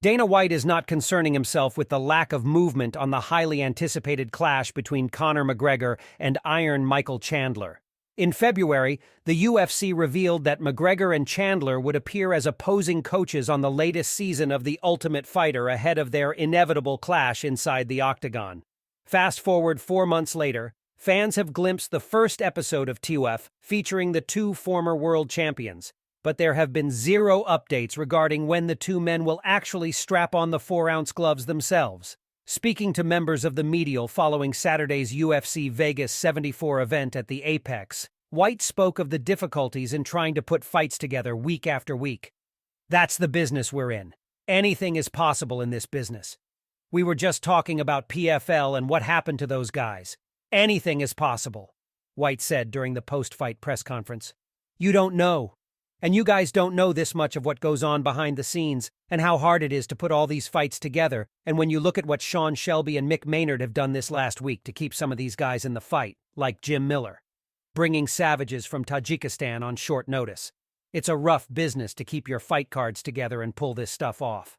Dana White is not concerning himself with the lack of movement on the highly anticipated clash between Conor McGregor and Iron Michael Chandler. In February, the UFC revealed that McGregor and Chandler would appear as opposing coaches on the latest season of The Ultimate Fighter ahead of their inevitable clash inside the Octagon. Fast forward 4 months later, fans have glimpsed the first episode of TUF featuring the two former world champions, but there have been zero updates regarding when the two men will actually strap on the 4-ounce gloves themselves. Speaking to members of the media following Saturday's UFC Vegas 74 event at the Apex, White spoke of the difficulties in trying to put fights together week after week. "That's the business we're in. Anything is possible in this business. We were just talking about PFL and what happened to those guys. Anything is possible," White said during the post-fight press conference. "You don't know. And you guys don't know this much of what goes on behind the scenes and how hard it is to put all these fights together, and when you look at what Sean Shelby and Mick Maynard have done this last week to keep some of these guys in the fight, like Jim Miller, bringing savages from Tajikistan on short notice. It's a rough business to keep your fight cards together and pull this stuff off."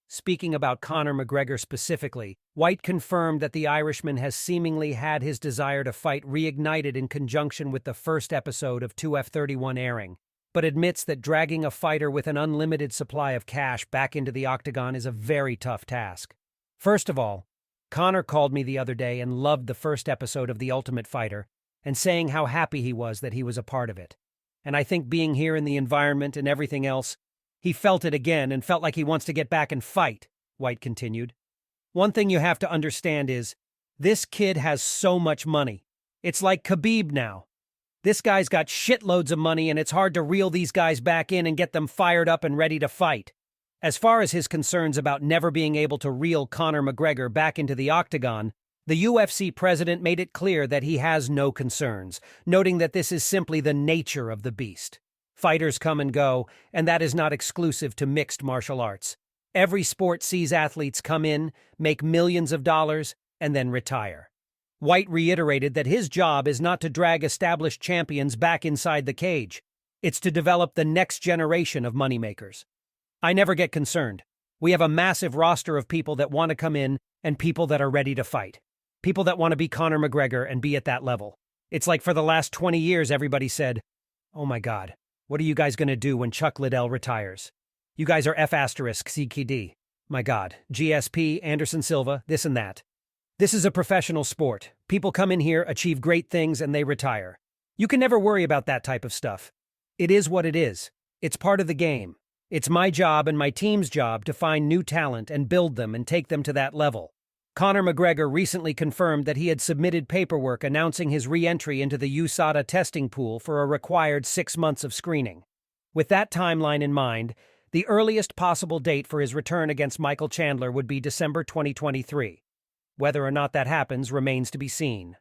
Speaking about Conor McGregor specifically, White confirmed that the Irishman has seemingly had his desire to fight reignited in conjunction with the first episode of 2F31 airing, but admits that dragging a fighter with an unlimited supply of cash back into the Octagon is a very tough task. First of all, Conor called me the other day and loved the first episode of The Ultimate Fighter, and saying how happy he was that he was a part of it. And I think being here in the environment and everything else, he felt it again and felt like he wants to get back and fight, White continued. "One thing you have to understand is, this kid has so much money. It's like Khabib now. This guy's got shitloads of money, and it's hard to reel these guys back in and get them fired up and ready to fight." As far as his concerns about never being able to reel Conor McGregor back into the Octagon, the UFC president made it clear that he has no concerns, noting that this is simply the nature of the beast. Fighters come and go, and that is not exclusive to mixed martial arts. Every sport sees athletes come in, make millions of dollars, and then retire. White reiterated that his job is not to drag established champions back inside the cage. It's to develop the next generation of moneymakers. "I never get concerned. We have a massive roster of people that want to come in and people that are ready to fight. People that want to be Conor McGregor and be at that level. It's like for the last 20 years everybody said, 'Oh my God, what are you guys going to do when Chuck Liddell retires? You guys are F***CKD. My God, GSP, Anderson Silva, this and that.' This is a professional sport. People come in here, achieve great things, and they retire. You can never worry about that type of stuff. It is what it is. It's part of the game. It's my job and my team's job to find new talent and build them and take them to that level." Conor McGregor recently confirmed that he had submitted paperwork announcing his re-entry into the USADA testing pool for a required 6 months of screening. With that timeline in mind, the earliest possible date for his return against Michael Chandler would be December 2023. Whether or not that happens remains to be seen.